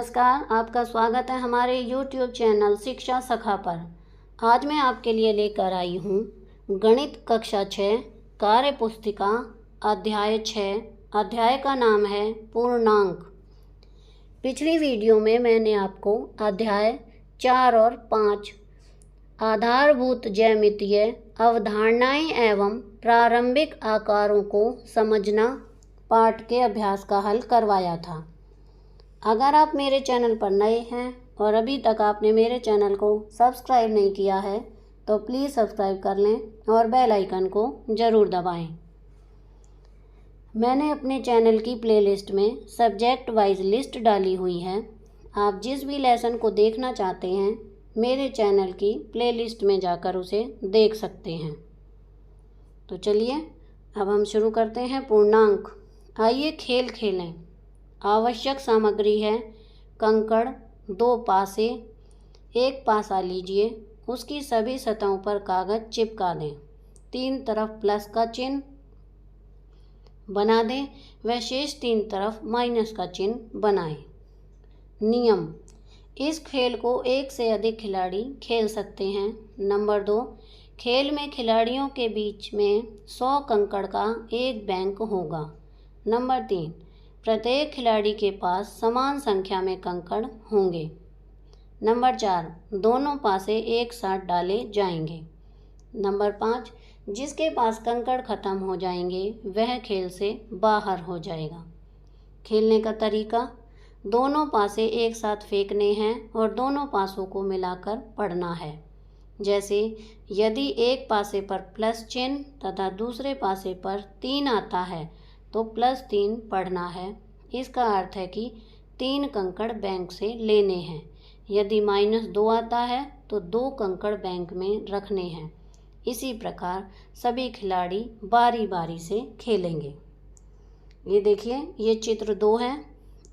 नमस्कार, आपका स्वागत है हमारे YouTube चैनल शिक्षा सखा पर। आज मैं आपके लिए लेकर आई हूँ गणित कक्षा 6 कार्य पुस्तिका अध्याय 6। अध्याय का नाम है पूर्णांक। पिछली वीडियो में मैंने आपको अध्याय 4 और 5 आधारभूत ज्यामितीय अवधारणाएं एवं प्रारंभिक आकारों को समझना पाठ के अभ्यास का हल करवाया था। अगर आप मेरे चैनल पर नए हैं और अभी तक आपने मेरे चैनल को सब्सक्राइब नहीं किया है तो प्लीज़ सब्सक्राइब कर लें और बेल आइकन को ज़रूर दबाएं। मैंने अपने चैनल की प्लेलिस्ट में सब्जेक्ट वाइज लिस्ट डाली हुई है। आप जिस भी लेसन को देखना चाहते हैं मेरे चैनल की प्लेलिस्ट में जाकर उसे देख सकते हैं। तो चलिए अब हम शुरू करते हैं पूर्णांक। आइए खेल खेलें। आवश्यक सामग्री है कंकड़, 2 पासे। एक पासा लीजिए, उसकी सभी सतहों पर कागज़ चिपका दें। 3 तरफ प्लस का चिन्ह बना दें व शेष 3 तरफ माइनस का चिन्ह बनाएं। नियम: इस खेल को एक से अधिक खिलाड़ी खेल सकते हैं। नंबर 2, खेल में खिलाड़ियों के बीच में 100 कंकड़ का एक बैंक होगा। नंबर 3, प्रत्येक खिलाड़ी के पास समान संख्या में कंकड़ होंगे। नंबर 4, दोनों पासे एक साथ डाले जाएंगे। नंबर 5, जिसके पास कंकड़ खत्म हो जाएंगे वह खेल से बाहर हो जाएगा। खेलने का तरीका: दोनों पासे एक साथ फेंकने हैं और दोनों पासों को मिलाकर पढ़ना है। जैसे यदि एक पासे पर प्लस चिन्ह तथा दूसरे पासे पर 3 आता है तो +3 पढ़ना है। इसका अर्थ है कि 3 कंकड़ बैंक से लेने हैं। यदि -2 आता है तो 2 कंकड़ बैंक में रखने हैं। इसी प्रकार सभी खिलाड़ी बारी बारी से खेलेंगे। ये देखिए, ये चित्र 2 है।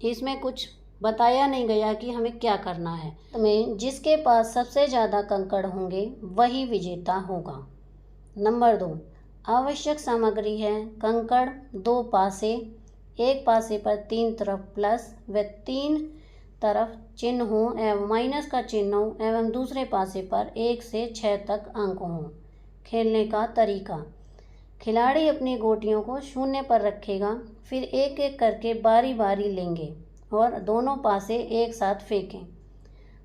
इसमें कुछ बताया नहीं गया कि हमें क्या करना है। में जिसके पास सबसे ज़्यादा कंकड़ होंगे वही विजेता होगा। नंबर 2, आवश्यक सामग्री है कंकड़, 2 पासे। एक पासे पर 3 तरफ प्लस व 3 तरफ चिन्ह हो एवं माइनस का चिन्ह हो एवं दूसरे पासे पर 1 से 6 तक अंक हों। खेलने का तरीका: खिलाड़ी अपनी गोटियों को शून्य पर रखेगा, फिर एक एक करके बारी बारी लेंगे और दोनों पासे एक साथ फेंकें।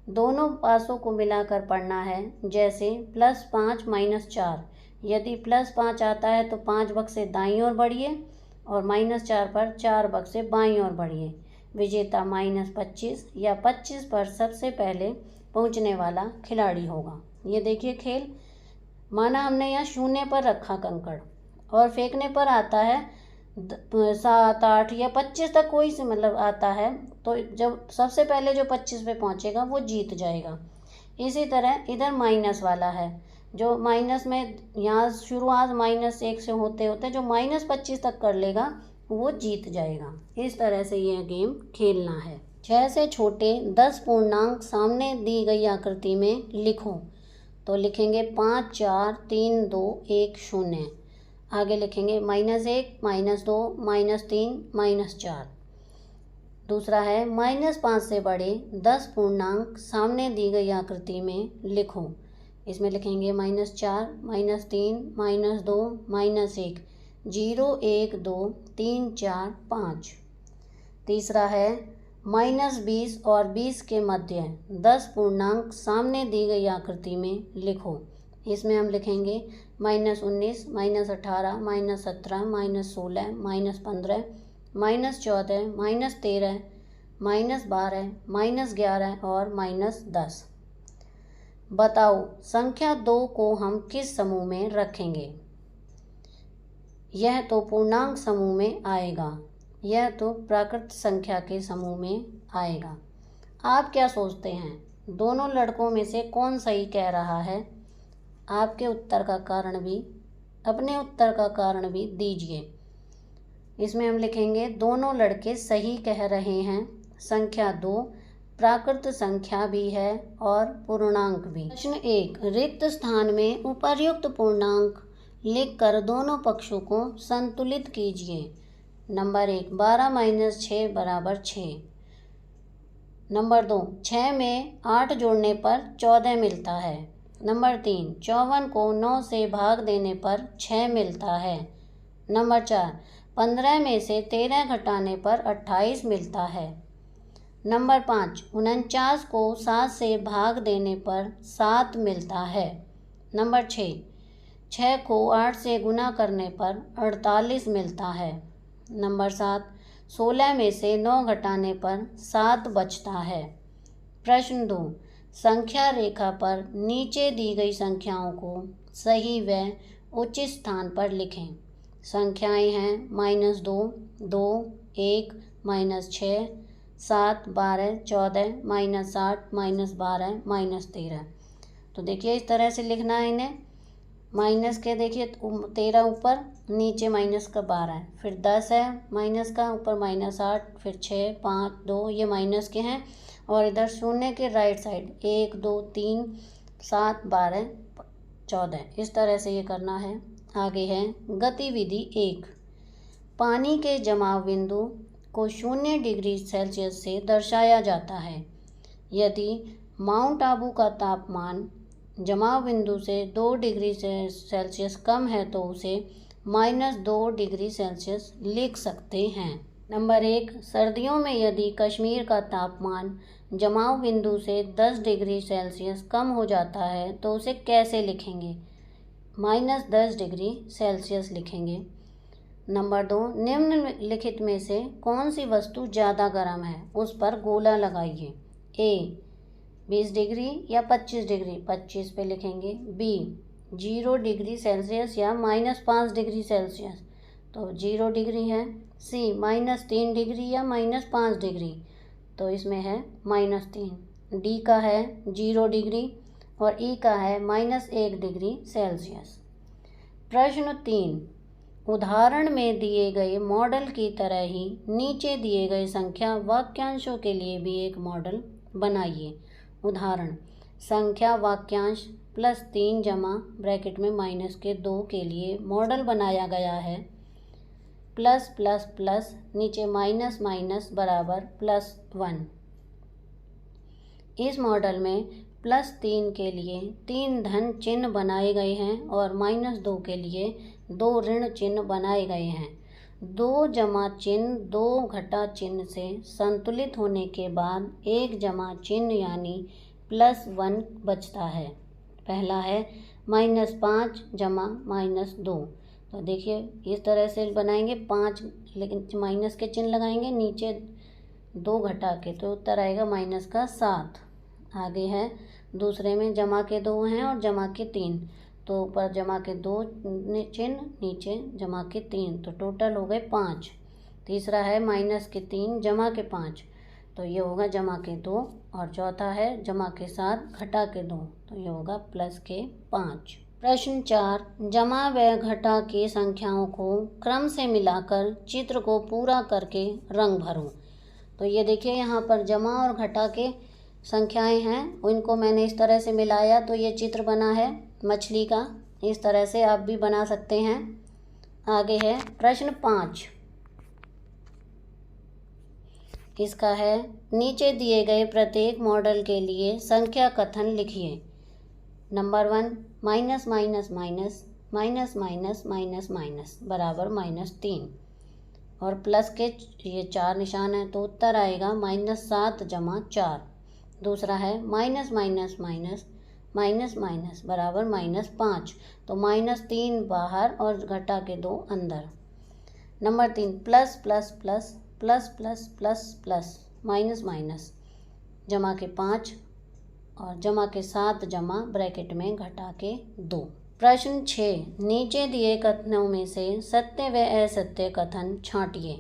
दोनों पासों को मिलाकर पढ़ना है। जैसे +5 -4। यदि +5 आता है तो 5 बक्से दाईं ओर बढ़िए और -4 पर 4 बक्से बाईं ओर बढ़िए। विजेता -25 या 25 पर सबसे पहले पहुंचने वाला खिलाड़ी होगा। ये देखिए खेल, माना हमने यहाँ शून्य पर रखा कंकड़ और फेंकने पर आता है 7, 8 या 25 तक कोई से आता है तो जब सबसे पहले जो 25 पे पहुंचेगा वो जीत जाएगा। इसी तरह इधर माइनस वाला है, जो माइनस में यहाँ शुरुआत -1 से होते होते जो -25 तक कर लेगा वो जीत जाएगा। इस तरह से यह गेम खेलना है। 6 से छोटे 10 पूर्णांक सामने दी गई आकृति में लिखो। तो लिखेंगे 5, 4, 3, 2, 1, 0। आगे लिखेंगे -1, -2, -3, -4। दूसरा है -5 से बड़े 10 पूर्णांक सामने दी गई आकृति में लिखो। इसमें लिखेंगे -4, -3, -2, -1, 0, 1, 2, 3, 4, 5। तीसरा है -20 और 20 के मध्य 10 पूर्णांक सामने दी गई आकृति में लिखो। इसमें हम लिखेंगे -19, -18, -17, -16, -15, -14, -13, -12, -11 और -10। बताओ संख्या 2 को हम किस समूह में रखेंगे? यह तो पूर्णांक समूह में आएगा, यह तो प्राकृत संख्या के समूह में आएगा। आप क्या सोचते हैं, दोनों लड़कों में से कौन सही कह रहा है? आपके उत्तर का कारण भी, अपने उत्तर का कारण भी दीजिए। इसमें हम लिखेंगे दोनों लड़के सही कह रहे हैं। संख्या 2 प्राकृत संख्या भी है और पूर्णांक भी। प्रश्न 1, रिक्त स्थान में उपर्युक्त पूर्णांक लिखकर दोनों पक्षों को संतुलित कीजिए। नंबर 1, 12 - 6 = 6। नंबर 2, 6 में 8 जोड़ने पर 14 मिलता है। नंबर 3, 54 को 9 से भाग देने पर 6 मिलता है। नंबर 4, 15 में से 13 घटाने पर 28 मिलता है। नंबर 5, 49 को 7 से भाग देने पर 7 मिलता है। नंबर 6 को 8 से गुना करने पर 48 मिलता है। नंबर 7, 16 में से 9 घटाने पर 7 बचता है। प्रश्न 2, संख्या रेखा पर नीचे दी गई संख्याओं को सही व उचित स्थान पर लिखें। संख्याएं हैं -2, 2, 1, -6, 7, 12, 14, -8, -12, -13। तो देखिए इस तरह से लिखना है इन्हें। माइनस के देखिए 13 ऊपर, नीचे माइनस का 12 है, फिर 10 है माइनस का, ऊपर -8, फिर 6, 5, 2 ये माइनस के हैं, और इधर शून्य के राइट साइड 1, 2, 3, 7, 12, 14। इस तरह से ये करना है। आगे है गतिविधि 1। पानी के जमाव बिंदु को 0 डिग्री सेल्सियस से दर्शाया जाता है। यदि माउंट आबू का तापमान जमाव बिंदु से 2 डिग्री सेल्सियस कम है तो उसे -2 डिग्री सेल्सियस लिख सकते हैं। नंबर 1, सर्दियों में यदि कश्मीर का तापमान जमाव बिंदु से 10 डिग्री सेल्सियस कम हो जाता है तो उसे कैसे लिखेंगे? -10 डिग्री सेल्सियस लिखेंगे। नंबर 2, निम्नलिखित में से कौन सी वस्तु ज़्यादा गर्म है? उस पर गोला लगाइए। ए 20 डिग्री या 25 डिग्री, 25 पे लिखेंगे। बी 0 डिग्री सेल्सियस या -5 डिग्री सेल्सियस, तो 0 डिग्री है। सी -3 डिग्री या -5 डिग्री, तो इसमें है -3। डी का है 0 डिग्री और ई का है -1 डिग्री सेल्सियस। प्रश्न 3, उदाहरण में दिए गए मॉडल की तरह ही नीचे दिए गए संख्या वाक्यांशों के लिए भी एक मॉडल बनाइए। उदाहरण, संख्या वाक्यांश +3 जमा ब्रैकेट में -2 के लिए मॉडल बनाया गया है। प्लस प्लस प्लस नीचे माइनस माइनस बराबर +1। इस मॉडल में +3 के लिए 3 धन चिन्ह बनाए गए हैं और -2 के लिए 2 ऋण चिन्ह बनाए गए हैं। 2 जमा चिन्ह 2 घटा चिन्ह से संतुलित होने के बाद 1 जमा चिन्ह यानी +1 बचता है। पहला है -5 जमा -2, तो देखिए इस तरह से बनाएंगे। 5 लेकिन माइनस के चिन्ह लगाएंगे, नीचे 2 घटा के, तो उत्तर आएगा -7। आगे है दूसरे में जमा के 2 हैं और जमा के 3, तो ऊपर जमा के 2 चिन्ह, नीचे जमा के 3, तो टोटल हो गए 5। तीसरा है -3 जमा के 5, तो ये होगा जमा के 2, और चौथा है जमा के 7 घटा के 2, तो ये होगा +5। प्रश्न 4, जमा व घटा के संख्याओं को क्रम से मिलाकर चित्र को पूरा करके रंग भरो। तो ये देखिए यहाँ पर जमा और घटा के संख्याएं हैं, उनको मैंने इस तरह से मिलाया तो ये चित्र बना है मछली का। इस तरह से आप भी बना सकते हैं। आगे है प्रश्न 5, इसका है नीचे दिए गए प्रत्येक मॉडल के लिए संख्या कथन लिखिए। Number 1, minus minus minus minus minus minus minus बराबर -3, और प्लस के ये 4 निशान है, तो उत्तर आएगा -7 जमा 4। दूसरा है minus minus minus minus minus बराबर -5, तो -3 बाहर और घटा के 2 अंदर। Number 3, plus plus plus plus plus plus plus minus minus जमा के 5 और जमा के 7 जमा ब्रैकेट में घटा के 2। प्रश्न 6, नीचे दिए कथनों में से सत्य व असत्य कथन छांटिए।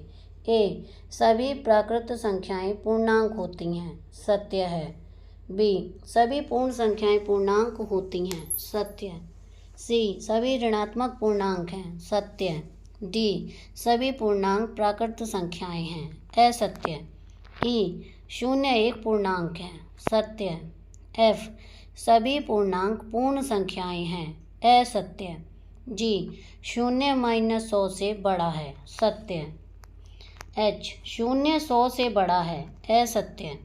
ए, सभी प्राकृत संख्याएं पूर्णांक होती हैं, सत्य है। बी, सभी पूर्ण संख्याएं पूर्णांक होती हैं, सत्य। सी, सभी ऋणात्मक पूर्णांक हैं, सत्य। डी, सभी पूर्णांक प्राकृत संख्याएं हैं, असत्य। ई, 0 एक पूर्णांक है, सत्य। एफ, सभी पूर्णांक पूर्ण संख्याएं हैं, असत्य। जी, 0 - 100 से बड़ा है, सत्य। एच, 0 100 से बड़ा है, असत्य।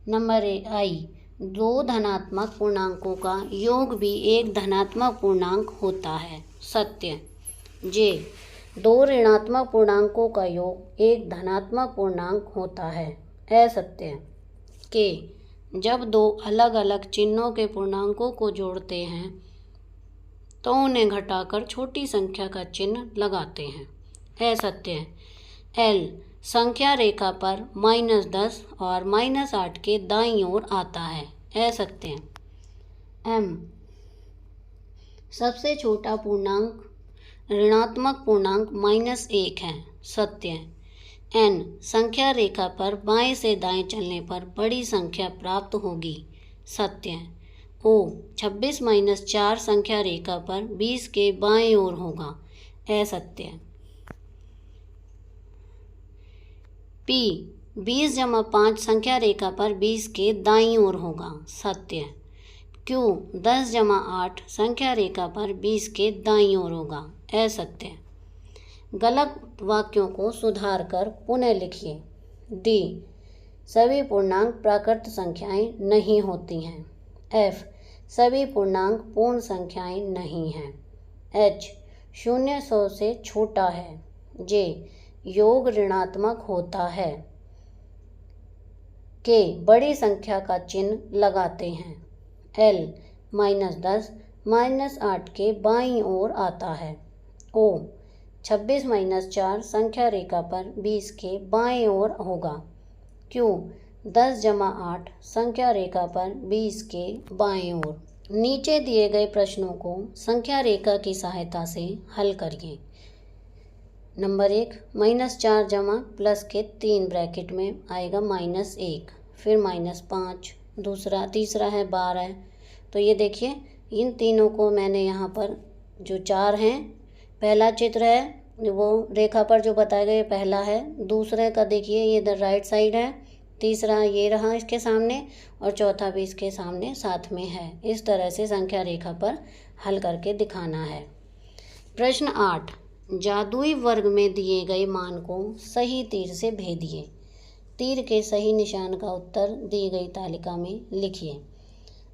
नंबर आई, दो धनात्मक पूर्णांकों का योग भी एक धनात्मक पूर्णांक होता है। सत्य। जे, दो ऋणात्मक पूर्णांकों का योग एक धनात्मक पूर्णांक होता है। असत्य। के, जब दो अलग अलग चिन्हों के पूर्णांकों को जोड़ते हैं तो उन्हें घटाकर छोटी संख्या का चिन्ह लगाते हैं। असत्य। एल, संख्या रेखा पर -10 और -8 के दाईं ओर आता है। असत्य। एम, सबसे छोटा पूर्णांक ऋणात्मक पूर्णांक -1 है। सत्य। एन, संख्या रेखा पर बाएं से दाएं चलने पर बड़ी संख्या प्राप्त होगी। सत्य। ओ, 26 - 4 संख्या रेखा पर 20 के बाएं ओर होगा। असत्य। पी, 20 - 5 संख्या रेखा पर 20 के दाईं ओर होगा। सत्य। क्यू, 10 - 8 संख्या रेखा पर 20 के दाईं ओर होगा। असत्य। गलत वाक्यों को सुधार कर पुनः लिखिए। डी, सभी पूर्णांक प्राकृत संख्याएं नहीं होती हैं। एफ, सभी पूर्णांक पूर्ण संख्याएं नहीं हैं। एच, 0 100 से छोटा है। जे, योग ऋणात्मक होता है। के, बड़ी संख्या का चिन्ह लगाते हैं। एल, -10 -8 के बाईं ओर आता है। ओ, 26 - 4 संख्या रेखा पर 20 के बाएं ओर होगा। क्यू, 10 - 8 संख्या रेखा पर 20 के बाएं ओर। नीचे दिए गए प्रश्नों को संख्या रेखा की सहायता से हल करिए। नंबर 1, -4 जमा प्लस के 3 ब्रैकेट में आएगा -1, फिर -5, तीसरा है 12। तो ये देखिए, इन तीनों को मैंने यहाँ पर जो 4 हैं, पहला चित्र है वो रेखा पर जो बताया गया पहला है। दूसरे का देखिए ये इधर राइट साइड है। तीसरा ये रहा इसके सामने, और चौथा भी इसके सामने साथ में है। इस तरह से संख्या रेखा पर हल करके दिखाना है। प्रश्न 8, जादुई वर्ग में दिए गए मान को सही तीर से भेदिए। तीर के सही निशान का उत्तर दी गई तालिका में लिखिए।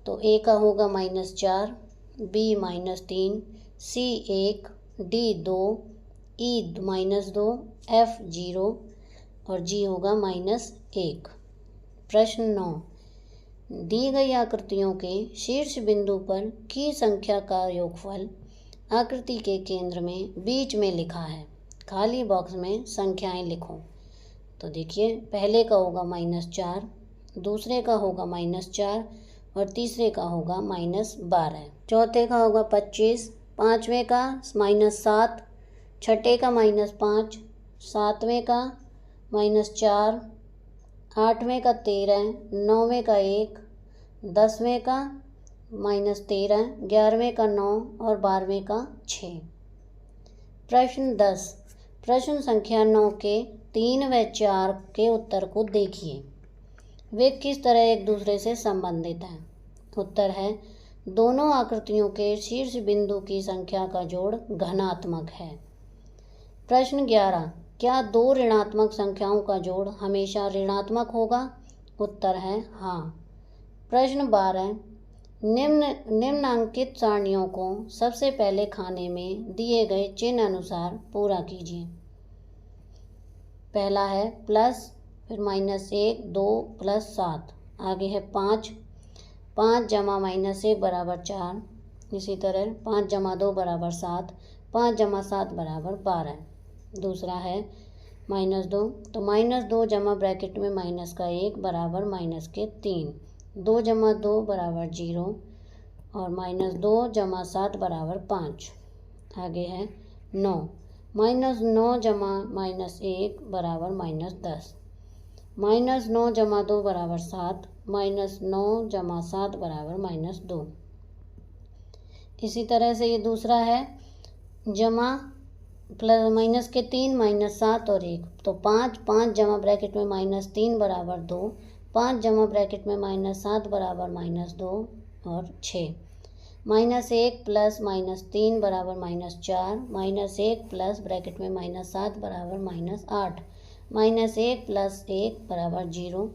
तो ए का होगा -4, बी -3, सी 1, डी 2, ई -2, एफ 0 और जी होगा -1। प्रश्न 9, दी गई आकृतियों के शीर्ष बिंदु पर की संख्या का योगफल आकृति के केंद्र में बीच में लिखा है। खाली बॉक्स में संख्याएं लिखो। तो देखिए, पहले का होगा -4, दूसरे का होगा -4 और तीसरे का होगा -12, चौथे का होगा 25, पाँचवें का -7, छठे का -5, सातवें का -4, आठवें का 13, नौवें का 1, 10वें का -13, 11वें का 9 और 12वें का 6। प्रश्न 10, प्रश्न संख्या 9 के 3 व 4 के उत्तर को देखिए। वे किस तरह एक दूसरे से संबंधित हैं? उत्तर है, दोनों आकृतियों के शीर्ष बिंदु की संख्या का जोड़ घनात्मक है। प्रश्न 11, क्या दो ऋणात्मक संख्याओं का जोड़ हमेशा ऋणात्मक होगा? उत्तर है हाँ। प्रश्न 12, निम्नांकित सारणियों को सबसे पहले खाने में दिए गए चिन्ह अनुसार पूरा कीजिए। पहला है प्लस, फिर -1, 2 + 7, आगे है 5, 5 जमा -1 बराबर 4, इसी तरह 5 जमा 2 बराबर 7, 5 जमा 7 बराबर 12। दूसरा है -2, तो -2 जमा ब्रैकेट में -1 बराबर -3, 2 जमा 2 बराबर 0 और -2 जमा 7 बराबर 5। आगे है 9, -9 जमा -1 बराबर -10, -9 जमा 2 बराबर 7, -9 जमा 7 बराबर -2। इसी तरह से ये दूसरा है जमा प्लस -3 -7 और 1, तो 5 जमा ब्रैकेट में -3 बराबर 2, 5 जमा ब्रैकेट में -7 बराबर -2 और 6, -1 प्लस -3 बराबर -4, -1 प्लस ब्रैकेट में -7 बराबर -8, -1 + 1 बराबर 0,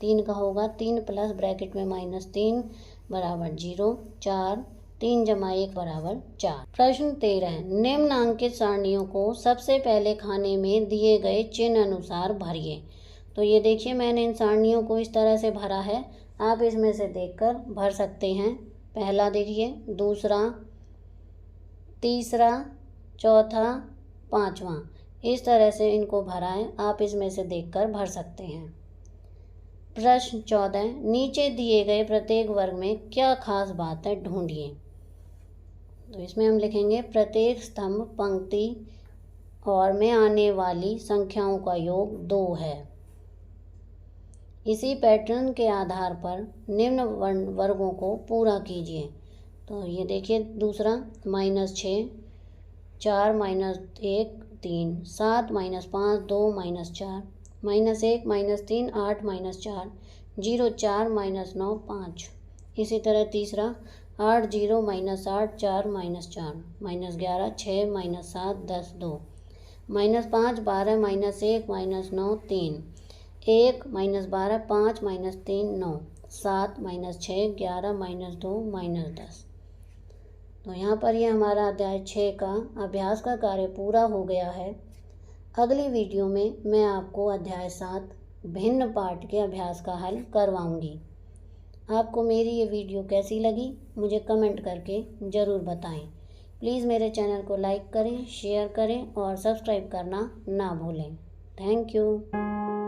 3 का होगा 3 प्लस ब्रैकेट में -3 बराबर 0, 4, 3 जमा 1 बराबर 4। प्रश्न 13, निम्नांकित सारणियों को सबसे पहले खाने में दिए गए चिन्ह अनुसार भरिए। तो ये देखिए मैंने इन सारणियों को इस तरह से भरा है, आप इसमें से देखकर भर सकते हैं। पहला देखिए, दूसरा, तीसरा, चौथा, पांचवा, इस तरह से इनको भरा है, आप इसमें से देखकर भर सकते हैं। प्रश्न 14, नीचे दिए गए प्रत्येक वर्ग में क्या खास बात है, ढूंढिए। तो इसमें हम लिखेंगे प्रत्येक स्तंभ पंक्ति और में आने वाली संख्याओं का योग 2 है। इसी पैटर्न के आधार पर निम्न वर्गों को पूरा कीजिए। तो ये देखिए, दूसरा -6, 4 -1 3, 7 -5 2 -4, -1 -3 8 -4, 0 4 -9 5। इसी तरह तीसरा 8 0 -8 4 -4, -11 6 -7 10 2, -5 12 -1 -9 3, 1 -12 5 -3 9, 7 -6 11 -2 -10। तो यहाँ पर ये हमारा अध्याय 6 का अभ्यास का कार्य पूरा हो गया है। अगली वीडियो में मैं आपको अध्याय 7 भिन्न पाठ के अभ्यास का हल करवाऊँगी। आपको मेरी ये वीडियो कैसी लगी मुझे कमेंट करके ज़रूर बताएं। प्लीज़ मेरे चैनल को लाइक करें, शेयर करें और सब्सक्राइब करना ना भूलें। Thank you.